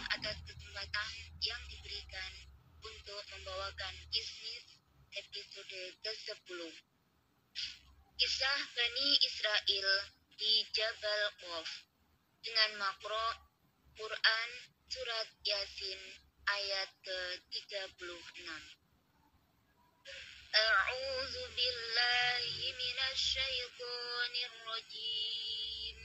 atas kesempatan yang diberikan untuk membawakan kismis episode ke-10. Kisah Bani Israel di Jabal Qaf dengan makro Quran surat Yasin ayat ke-36. A'udzu billahi minasy syaithanir rajim.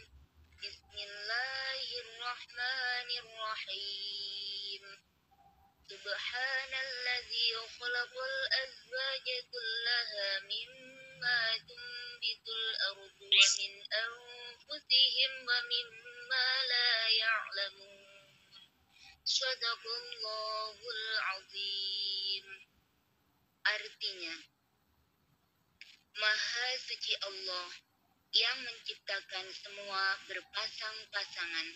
Bismillahirrahmanirrahim. Subhanalladzi khalaqal azwaja kullaha mimma tunbitul ardu wa min anfusihim wa mimma la ya'lamun. Shadaqallahul azim. Artinya, Maha Suci Allah yang menciptakan semua berpasang-pasangan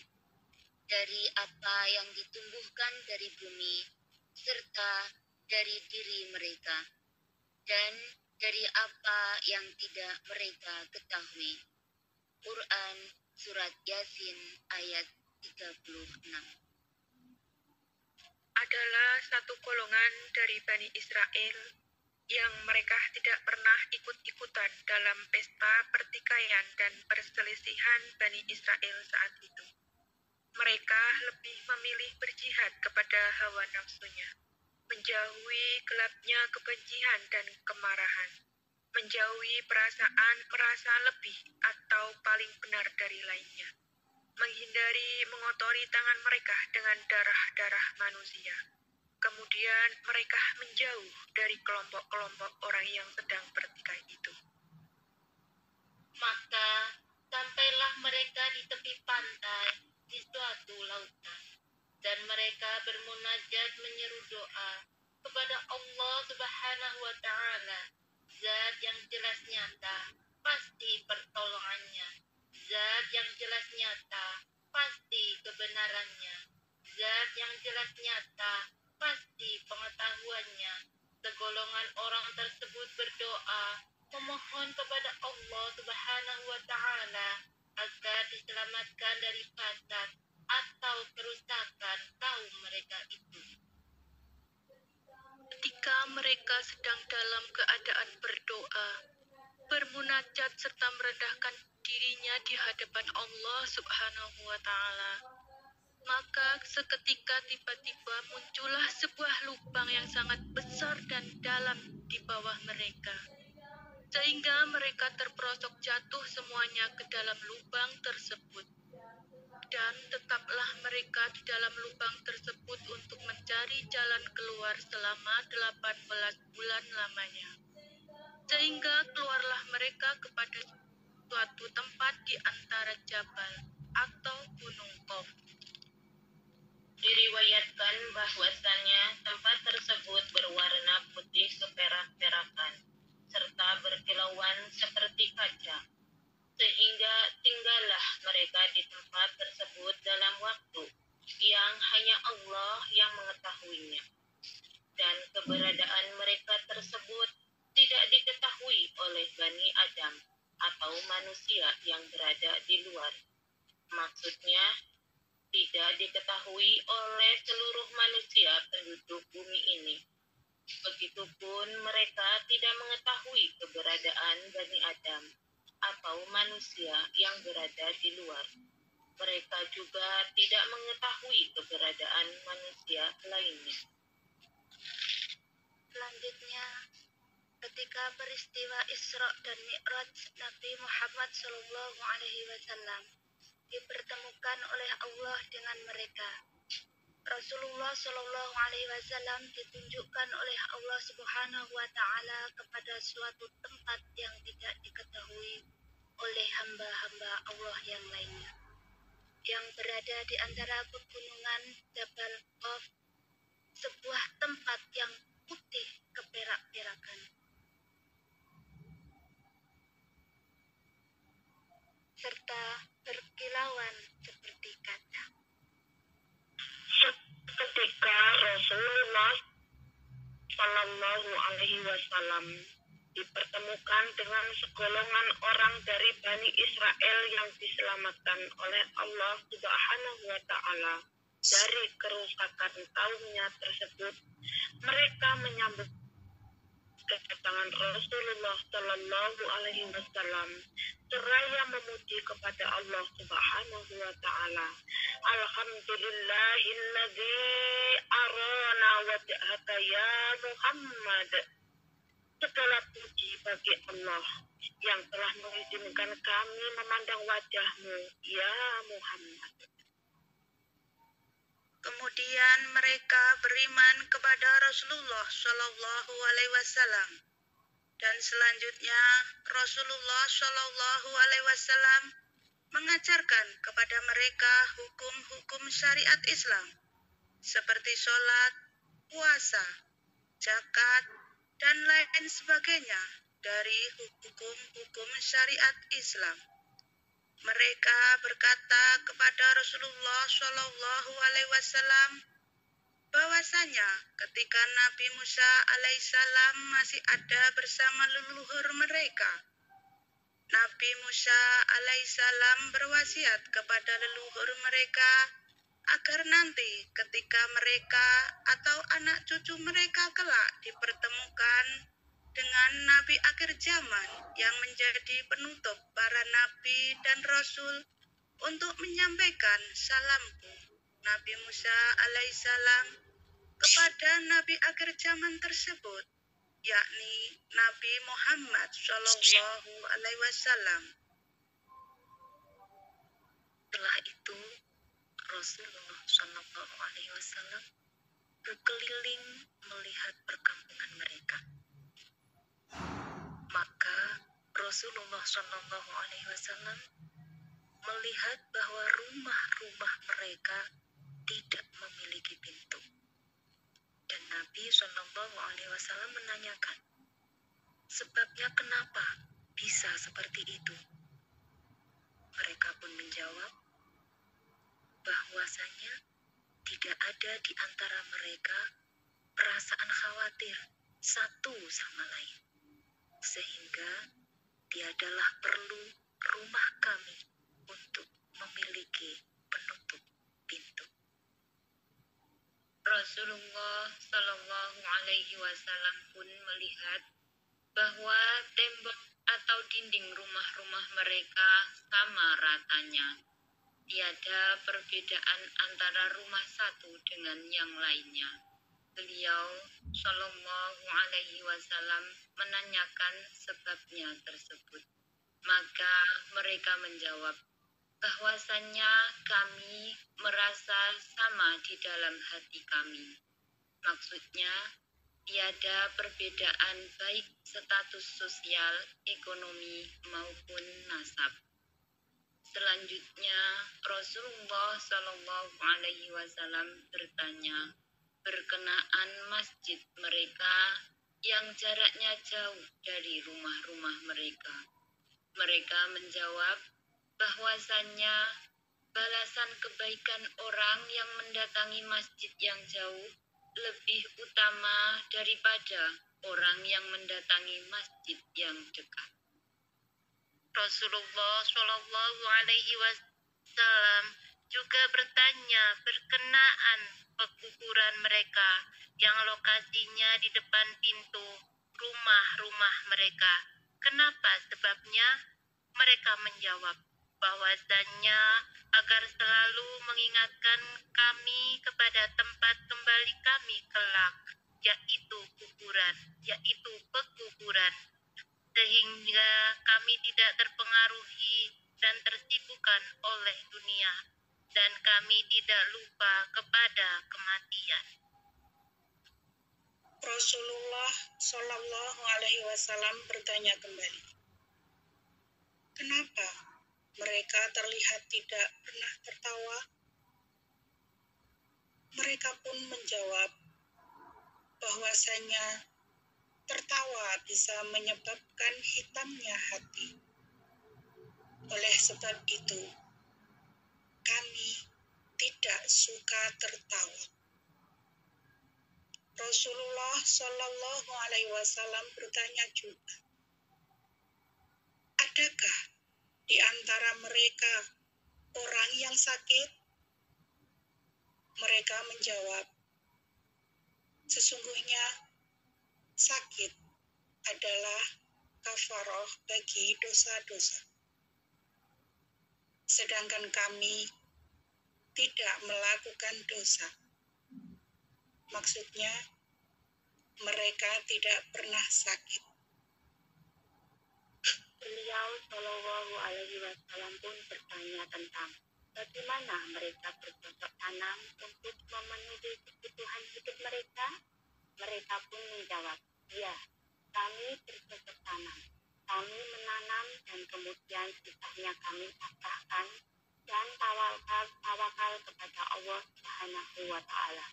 dari apa yang ditumbuhkan dari bumi serta dari diri mereka dan dari apa yang tidak mereka ketahui. Quran surat Yasin ayat 36. Adalah satu golongan dari Bani Israel yang mereka tidak pernah ikut-ikutan dalam pesta pertikaian dan perselisihan Bani Israel saat itu. Mereka lebih memilih berjihad kepada hawa nafsunya, menjauhi gelapnya kebencian dan kemarahan, menjauhi perasaan merasa lebih atau paling benar dari lainnya, menghindari mengotori tangan mereka dengan darah-darah manusia. Kemudian mereka menjauh dari kelompok-kelompok orang yang sedang bertikai itu. Maka sampailah mereka di tepi pantai di suatu lautan, dan mereka bermunajat menyeru doa kepada Allah Subhanahu wa Ta'ala, Zat yang jelas nyata, pasti pertolongannya, Zat yang jelas nyata, pasti kebenarannya, Zat yang jelas nyata, pasti pengetahuannya. Segolongan orang tersebut berdoa, memohon kepada Allah Subhanahu wa Ta'ala agar diselamatkan dari fasad atau kerusakan kaum mereka itu. Ketika mereka sedang dalam keadaan berdoa, bermunajat serta merendahkan dirinya di hadapan Allah Subhanahu wa Ta'ala, maka seketika tiba-tiba muncullah sebuah lubang yang sangat besar dan dalam di bawah mereka, sehingga mereka terperosok jatuh semuanya ke dalam lubang tersebut. Dan tetaplah mereka di dalam lubang tersebut untuk mencari jalan keluar selama 18 bulan lamanya. Sehingga keluarlah mereka kepada suatu tempat di antara jabal atau gunung Qaf. Diriwayatkan bahwasannya tempat tersebut berwarna putih keperak-perakan serta berkilauan seperti kaca, sehingga tinggallah mereka di tempat tersebut dalam waktu yang hanya Allah yang mengetahuinya. Dan keberadaan mereka tersebut tidak diketahui oleh Bani Adam atau manusia yang berada di luar. Maksudnya, tidak diketahui oleh seluruh manusia penduduk bumi ini. Begitupun mereka tidak mengetahui keberadaan Bani Adam atau manusia yang berada di luar. Mereka juga tidak mengetahui keberadaan manusia lainnya. Selanjutnya, ketika peristiwa Isra dan Mi'raj Nabi Muhammad SAW dipertemukan oleh Allah dengan mereka, Rasulullah SAW ditunjukkan oleh Allah Subhanahu wa Ta'ala kepada suatu tempat yang tidak diketahui oleh hamba-hamba Allah yang lainnya, yang berada di antara pegunungan Jabal Qaf, sebuah tempat yang putih keperak-perakan serta berkilauan seperti kaca. Ketika Rasulullah Shallallahu Alaihi Wasallam dipertemukan dengan segolongan orang dari Bani Israel yang diselamatkan oleh Allah Subhanahu wa Ta'ala, dari kerusakan kaumnya tersebut, mereka menyambut kedatangan Rasulullah Shallallahu Alaihi Wasallam seraya memuji kepada Allah Subhanahu Wa Taala. Alhamdulillahilladzi arona wajhaka ya Muhammad. Segala puji bagi Allah yang telah mengizinkan kami memandang wajahmu, ya Muhammad. Kemudian mereka beriman kepada Rasulullah Shallallahu Alaihi Wasallam, dan selanjutnya Rasulullah Shallallahu Alaihi Wasallam mengajarkan kepada mereka hukum-hukum syariat Islam seperti sholat, puasa, zakat, dan lain sebagainya dari hukum-hukum syariat Islam. Mereka berkata kepada Rasulullah Shallallahu Alaihi Wasallam bahwasanya ketika Nabi Musa alaihissalam masih ada bersama leluhur mereka, Nabi Musa alaihissalam berwasiat kepada leluhur mereka agar nanti ketika mereka atau anak cucu mereka kelak dipertemukan dengan Nabi akhir zaman yang menjadi penutup para Nabi dan Rasul untuk menyampaikan salamku Nabi Musa alaihissalam kepada Nabi akhir zaman tersebut, yakni Nabi Muhammad Shallallahu Alaihi Wasallam. Setelah itu, Rasulullah Shallallahu Alaihi Wasallam berkeliling melihat perkampungan mereka. Maka Rasulullah Shallallahu Alaihi Wasallam melihat bahwa rumah-rumah mereka tidak memiliki pintu. Dan Nabi Shallallahu Alaihi Wasallam menanyakan, sebabnya kenapa bisa seperti itu? Mereka pun menjawab bahwasanya tidak ada di antara mereka perasaan khawatir satu sama lain, sehingga tiadalah perlu rumah kami untuk memiliki penutup pintu. Rasulullah Shallallahu Alaihi Wasallam pun melihat bahwa tembok atau dinding rumah-rumah mereka sama ratanya. Tiada perbedaan antara rumah satu dengan yang lainnya. Beliau Shallallahu Alaihi Wasallam menanyakan sebabnya tersebut. Maka mereka menjawab bahwasannya kami merasa sama di dalam hati kami. Maksudnya, tiada perbedaan baik status sosial, ekonomi, maupun nasab. Selanjutnya, Rasulullah Shallallahu Alaihi Wasallam bertanya berkenaan masjid mereka yang jaraknya jauh dari rumah-rumah mereka. Mereka menjawab bahwasannya balasan kebaikan orang yang mendatangi masjid yang jauh lebih utama daripada orang yang mendatangi masjid yang dekat. Rasulullah Shallallahu Alaihi Wasallam juga bertanya berkenaan pekuburan mereka yang lokasinya di depan pintu rumah-rumah mereka. Kenapa sebabnya? Mereka menjawab bahwasannya agar selalu mengingatkan kami kepada tempat kembali kami kelak, yaitu kuburan, yaitu pekuburan, sehingga kami tidak terpengaruhi dan tersibukkan oleh dunia, dan kami tidak lupa kepada kematian. Rasulullah Shallallahu Alaihi Wasallam bertanya kembali, kenapa mereka terlihat tidak pernah tertawa? Mereka pun menjawab bahwasanya tertawa bisa menyebabkan hitamnya hati. Oleh sebab itu, kami tidak suka tertawa. Rasulullah Shallallahu Alaihi Wasallam bertanya juga, adakah di antara mereka orang yang sakit? Mereka menjawab, sesungguhnya sakit adalah kafaroh bagi dosa-dosa. Sedangkan kami tidak melakukan dosa. Maksudnya, mereka tidak pernah sakit. Beliau Shallallahu Alaihi Wasallam pun bertanya tentang bagaimana mereka bercocok tanam untuk memenuhi kebutuhan hidup mereka. Mereka pun menjawab, ya, kami bercocok tanam. Kami menanam dan kemudian sisanya kami pasrahkan dan tawakal kepada Allah Subhanahu wa Ta'ala.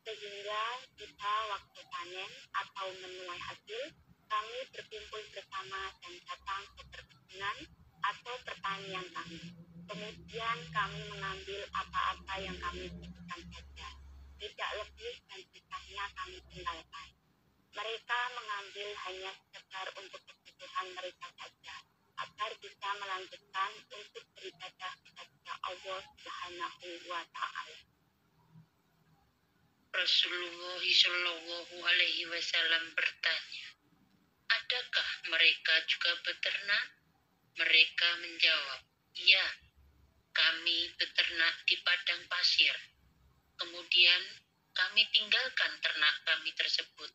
Sehingga kita waktu panen atau menuai hasil, kami berkumpul bersama dan datang ke perkebunan atau pertanian kami. Kemudian kami mengambil apa-apa yang kami butuhkan saja. Tidak lebih dan sisanya kami tinggalkan. Mereka mengambil hanya sekedar untuk kebutuhan mereka saja, agar bisa melanjutkan untuk beribadah kepada Allah Subhanahu wa Ta'ala. Rasulullah Shallallahu Alaihi Wasallam bertanya, adakah mereka juga beternak? Mereka menjawab, ya, kami beternak di padang pasir. Kemudian kami tinggalkan ternak kami tersebut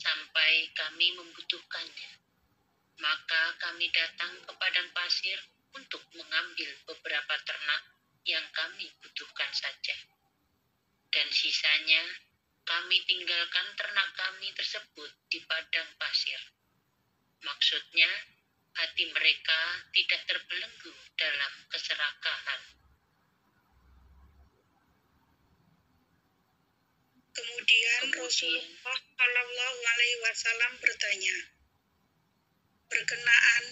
sampai kami membutuhkannya. Maka kami datang ke padang pasir untuk mengambil beberapa ternak yang kami butuhkan saja. Dan sisanya kami tinggalkan ternak kami tersebut di padang pasir. Maksudnya, hati mereka tidak terbelenggu dalam keserakahan. Kemudian Rasulullah Shallallahu Alaihi Wasallam bertanya, berkenaan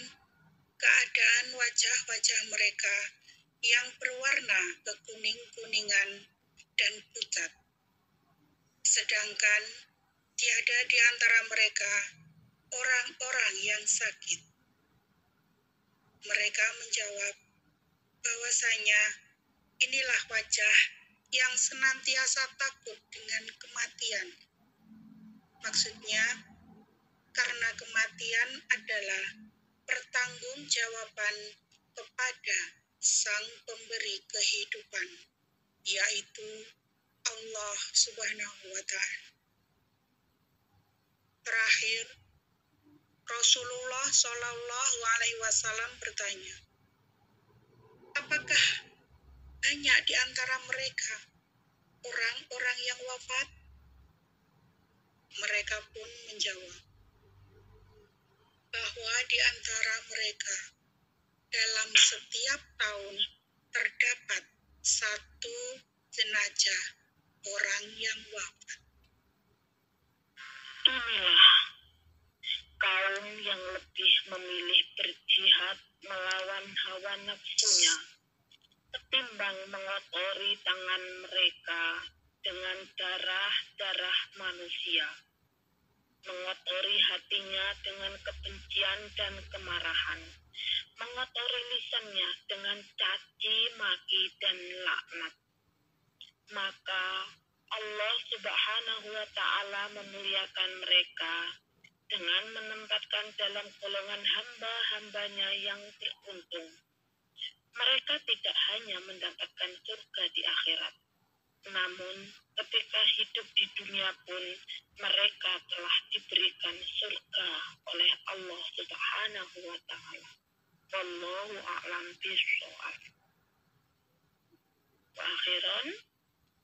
keadaan wajah-wajah mereka yang berwarna kekuning-kuningan dan pucat. Sedangkan tiada di antara mereka orang-orang yang sakit. Mereka menjawab bahwasanya inilah wajah yang senantiasa takut dengan kematian. Maksudnya, karena kematian adalah pertanggungjawaban kepada Sang Pemberi kehidupan, yaitu Allah Subhanahu wa Ta'ala. Terakhir, Rasulullah Shallallahu Alaihi Wasallam bertanya, apakah banyak di antara mereka orang-orang yang wafat? Mereka pun menjawab bahwa di antara mereka dalam setiap tahun terdapat satu jenazah orang yang wafat. Inilah kaum yang lebih memilih berjihad melawan hawa nafsunya ketimbang mengotori tangan mereka dengan darah-darah manusia, mengotori hatinya dengan kebencian dan kemarahan, mengotori lisannya dengan caci maki dan laknat. Maka Allah Subhanahu wa Ta'ala memuliakan mereka dengan menempatkan dalam golongan hamba-hambanya yang beruntung. Mereka tidak hanya mendapatkan surga di akhirat, namun ketika hidup di dunia pun mereka telah diberikan surga oleh Allah Subhanahu wa Ta'ala. Wallahu a'lam bishawab. Wa akhiran,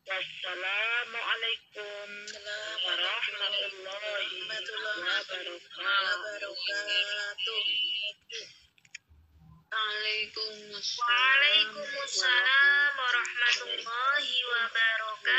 wassalamualaikum warahmatullahi wabarakatuh. Waalaikumsalam warahmatullahi wabarakatuh.